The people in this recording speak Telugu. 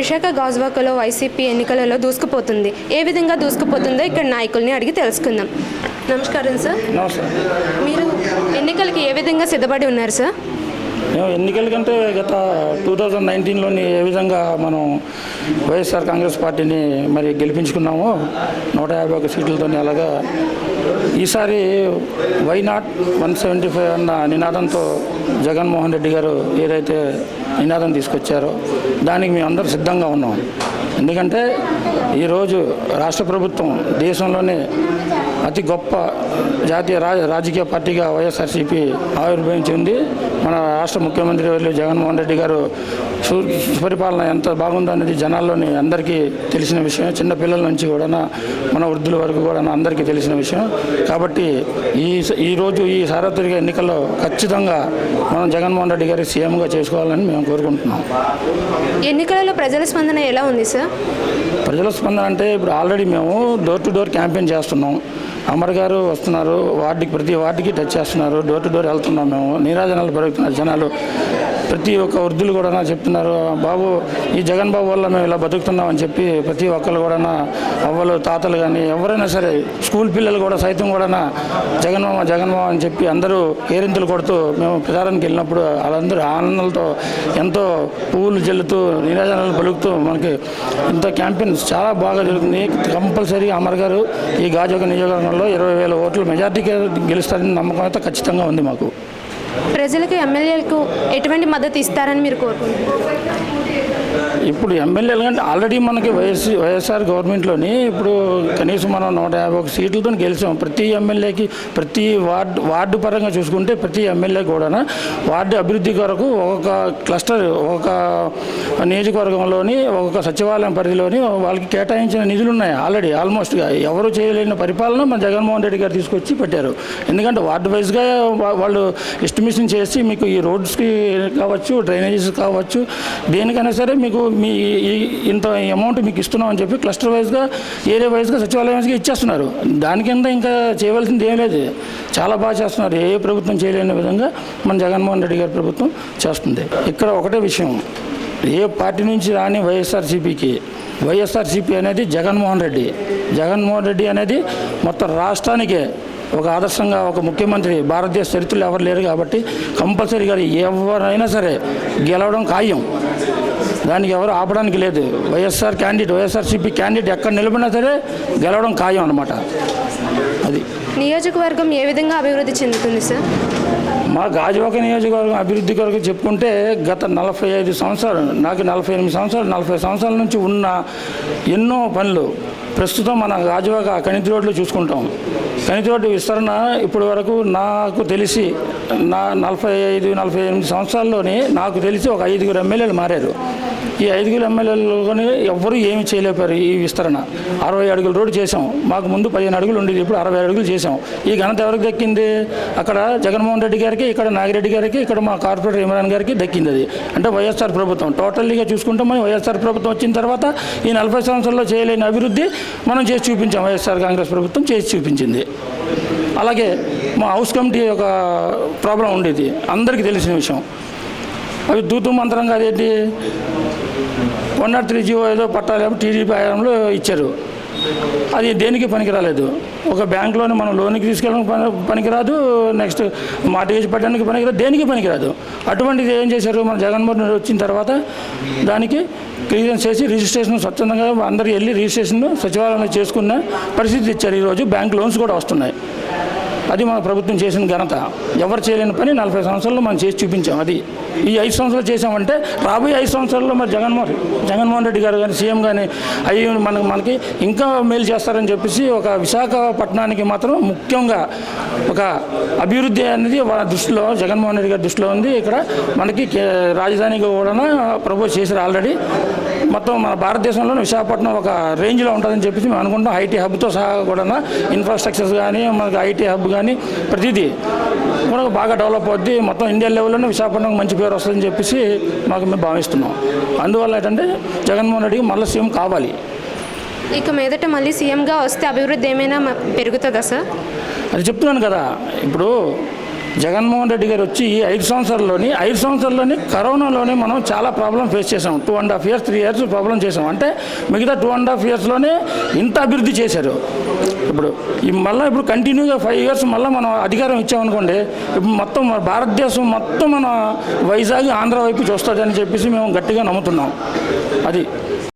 విశాఖ గాజువాకలో వైసీపీ ఎన్నికలలో దూసుకుపోతుంది. ఏ విధంగా దూసుకుపోతుందో ఇక్కడ నాయకుల్ని అడిగి తెలుసుకుందాం. నమస్కారం సార్. మీరు ఎన్నికలకి ఏ విధంగా సిద్ధపడి ఉన్నారు సార్? మేము ఎన్నికల కంటే గత 2019లోని ఏ విధంగా మనం వైఎస్ఆర్ కాంగ్రెస్ పార్టీని మరి గెలిపించుకున్నామో 151 సీట్లతో, అలాగా ఈసారి వై నాట్ 175 అన్న నినాదంతో జగన్మోహన్ రెడ్డి గారు ఏదైతే నినాదం తీసుకొచ్చారో దానికి మేము అందరూ సిద్ధంగా ఉన్నాం. ఎందుకంటే ఈరోజు రాష్ట్ర ప్రభుత్వం దేశంలోనే అతి గొప్ప జాతీయ రాజకీయ పార్టీగా వైఎస్ఆర్సీపీ ఆవిర్భవించింది. మన రాష్ట్ర ముఖ్యమంత్రి వర్యులు జగన్మోహన్ రెడ్డి గారు సుపరిపాలన ఎంత బాగుందో అనేది జనాల్లోని అందరికీ తెలిసిన విషయం. చిన్నపిల్లల నుంచి కూడా మన వృద్ధుల వరకు కూడా అందరికీ తెలిసిన విషయం. కాబట్టి ఈరోజు ఈ సార్వత్రిక ఎన్నికల్లో ఖచ్చితంగా మనం జగన్మోహన్ రెడ్డి గారి సీఎంగా చేసుకోవాలని మేము కోరుకుంటున్నాం. ఎన్నికలలో ప్రజల స్పందన ఎలా ఉంది సార్? ప్రజల స్పందన అంటే ఇప్పుడు ఆల్రెడీ మేము డోర్ టు డోర్ క్యాంపెయిన్ చేస్తున్నాం. అమర్ గారు వస్తున్నారు, ప్రతి వార్డుకి టచ్ చేస్తున్నారు, డోర్ టు డోర్ వెళ్తున్నాం. మేము నీరాజనాలు పెరుగుతున్నారు జనాలు. ప్రతి ఒక్క వృద్ధులు కూడా చెప్తున్నారు, బాబు ఈ జగన్ బాబు వల్ల మేము ఇలా బతుకుతున్నామని చెప్పి ప్రతి ఒక్కరు కూడా అవ్వలు తాతలు కానీ ఎవరైనా సరే, స్కూల్ పిల్లలు కూడా సైతం కూడా జగన్మామ అని చెప్పి అందరూ కేరింతలు కొడుతూ మేము ప్రచారానికి వెళ్ళినప్పుడు వాళ్ళందరూ ఆనందాలతో ఎంతో పువ్వులు జల్లుతూ నీరాజనాలు పలుకుతూ మనకి ఇంత క్యాంపెయిన్ చాలా బాగా జరుగుతుంది. కంపల్సరీగా అమర్ గారు ఈ గాజువాక నియోజకవర్గంలో 20,000 ఓట్లు మెజార్టీగా గెలుస్తారని నమ్మకం అయితే ఖచ్చితంగా ఉంది మాకు. ప్రజలకు ఎమ్మెల్యేలకు ఎటువంటి మద్దతు ఇస్తారని మీరు కోరుకుంటున్నారు? ఇప్పుడు ఎమ్మెల్యేలు అంటే ఆల్రెడీ మనకి వైఎస్ఆర్ గవర్నమెంట్లోని ఇప్పుడు కనీసం మనం 151 సీట్లతో గెలిచాం. ప్రతి ఎమ్మెల్యేకి ప్రతి వార్డు పరంగా చూసుకుంటే ప్రతి ఎమ్మెల్యే కూడా వార్డు అభివృద్ధి కొరకు ఒక క్లస్టర్, ఒక నియోజకవర్గంలోని ఒక సచివాలయం పరిధిలోని వాళ్ళకి కేటాయించిన నిధులు ఉన్నాయి ఆల్రెడీ. ఆల్మోస్ట్గా ఎవరు చేయలేని పరిపాలన మన జగన్మోహన్ రెడ్డి గారు తీసుకొచ్చి పెట్టారు. ఎందుకంటే వార్డు వైజ్గా వాళ్ళు ఎస్టిమేషన్ చేసి మీకు ఈ రోడ్స్కి కావచ్చు, డ్రైనేజెస్ కావచ్చు, దేనికైనా సరే మీకు మీ ఇంత అమౌంట్ మీకు ఇస్తున్నాం అని చెప్పి క్లస్టర్ వైజ్గా, ఏరియా వైజ్గా, సచివాలయం వైజ్గా ఇచ్చేస్తున్నారు. దానికింద ఇంకా చేయవలసింది ఏం లేదు. చాలా బాగా చేస్తున్నారు. ఏ ప్రభుత్వం చేయలేని విధంగా మన జగన్మోహన్ రెడ్డి గారి ప్రభుత్వం చేస్తుంది. ఇక్కడ ఒకటే విషయం, ఏ పార్టీ నుంచి రాని వైఎస్ఆర్సీపీ అనేది జగన్మోహన్ రెడ్డి అనేది మొత్తం రాష్ట్రానికే ఒక ఆదర్శంగా ఒక ముఖ్యమంత్రి భారతదేశ చరిత్రలో ఎవరు లేరు. కాబట్టి కంపల్సరీగా ఎవరైనా సరే గెలవడం ఖాయం. దానికి ఎవరు ఆపడానికి లేదు. వైఎస్ఆర్సీపీ క్యాండిడేట్ ఎక్కడ నిలబడినా సరే గెలవడం ఖాయం అన్నమాట. అది నియోజకవర్గం ఏ విధంగా అభివృద్ధి చెందుతుంది సార్? మా గాజువాక నియోజకవర్గం అభివృద్ధి కొరకు చెప్పుకుంటే గత 45 సంవత్సరాలు, నాకు 48 సంవత్సరాలు, 40 సంవత్సరాల నుంచి ఉన్న ఎన్నో పనులు ప్రస్తుతం మన గాజువాక కణితి రోడ్లు చూసుకుంటాం. కణితి రోడ్డు విస్తరణ ఇప్పటి వరకు నాకు తెలిసి నా 45-48 సంవత్సరాల్లోనే నాకు తెలిసి ఒక 5 ఎమ్మెల్యేలు మారారు. ఈ 5 ఎమ్మెల్యేలుగానే ఎవ్వరూ ఏమి చేయలేపారు. ఈ విస్తరణ 60 అడుగుల రోడ్డు చేసాం. మాకు ముందు 15 అడుగులు ఉండేది, ఇప్పుడు 60 అడుగులు చేసాం. ఈ ఘనత ఎవరికి దక్కింది? అక్కడ జగన్మోహన్ రెడ్డి గారికి, ఇక్కడ నాగిరెడ్డి గారికి, ఇక్కడ మా కార్పొరేటర్ ఇమ్రాన్ గారికి దక్కింది. అది అంటే వైఎస్ఆర్ ప్రభుత్వం. టోటల్లీగా చూసుకుంటే మనం వైఎస్ఆర్ ప్రభుత్వం వచ్చిన తర్వాత ఈ 40 సంవత్సరాల్లో చేయలేని అభివృద్ధి మనం చేసి చూపించాం. వైఎస్ఆర్ కాంగ్రెస్ ప్రభుత్వం చేసి చూపించింది. అలాగే మా హౌస్ కమిటీ ఒక ప్రాబ్లం ఉండేది, అందరికీ తెలిసిన విషయం. అవి తూతు మంత్రంగా అదేంటి 103 జీవో ఏదో పట్టాలేమో టీడీపీ హయాంలో ఇచ్చారు. అది దేనికి పనికిరాలేదు. ఒక బ్యాంకులోని మనం లోన్కి తీసుకెళ్ళడానికి పనికిరాదు, నెక్స్ట్ మార్టిగేజ్ పెట్టడానికి పనికిరాదు, దేనికి పనికిరాదు. అటువంటిది ఏం చేశారు? మన జగన్మోహన్ రెడ్డి వచ్చిన తర్వాత దానికి క్లియరెన్స్ చేసి రిజిస్ట్రేషన్ స్వచ్ఛందంగా అందరూ వెళ్ళి రిజిస్ట్రేషన్ సచివాలయంలో చేసుకున్న పరిస్థితి ఇచ్చారు. ఈరోజు బ్యాంక్ లోన్స్ కూడా వస్తున్నాయి. అది మన ప్రభుత్వం చేసిన ఘనత. ఎవరు చేయలేని పని 40 సంవత్సరాల్లో మనం చేసి చూపించాం. అది ఈ 5 సంవత్సరాలు చేసామంటే రాబోయే 5 సంవత్సరాల్లో మరి జగన్మోహన్ రెడ్డి గారు కానీ, సీఎం కానీ అయ్యి మనకి ఇంకా మేలు చేస్తారని చెప్పేసి ఒక విశాఖపట్నానికి మాత్రం ముఖ్యంగా ఒక అభివృద్ధి అనేది వాళ్ళ దృష్టిలో, జగన్మోహన్ రెడ్డి గారి దృష్టిలో ఉంది. ఇక్కడ మనకి రాజధానిగా కూడా ప్రపోజ్ చేశారు ఆల్రెడీ. మొత్తం మన భారతదేశంలో విశాఖపట్నం ఒక రేంజ్లో ఉంటుందని చెప్పేసి మేము అనుకుంటాం. ఐటీ హబ్తో సహా కూడా ఇన్ఫ్రాస్ట్రక్చర్స్ కానీ, మనకి ఐటీ హబ్ కానీ ప్రతిదీ కూడా బాగా డెవలప్ అవుద్ది. మొత్తం ఇండియా లెవెల్లోనే విశాఖపట్నం మంచి పేరు వస్తుందని చెప్పేసి మేము భావిస్తున్నాం. అందువల్ల ఏంటంటే జగన్మోహన్ రెడ్డికి మళ్ళీ సీఎం కావాలి. ఇక మీదట మళ్ళీ సీఎంగా వస్తే అభివృద్ధి ఏమైనా పెరుగుతుందా సార్? అది చెప్తున్నాను కదా. ఇప్పుడు జగన్మోహన్ రెడ్డి గారు వచ్చి ఈ 5 సంవత్సరాల్లోని కరోనాలోనే మనం చాలా ప్రాబ్లం ఫేస్ చేసాం. 2.5 years 3 years ప్రాబ్లం చేసాం. అంటే మిగతా 2.5 yearsలోనే ఇంత అభివృద్ధి చేశారు. ఇప్పుడు ఇప్పుడు కంటిన్యూగా 5 years మళ్ళీ మనం అధికారం ఇచ్చామనుకోండి, ఇప్పుడు మొత్తం మన భారతదేశం మొత్తం మన వైజాగ్ ఆంధ్ర వైపు చూస్తుందని చెప్పేసి మేము గట్టిగా నమ్ముతున్నాం. అది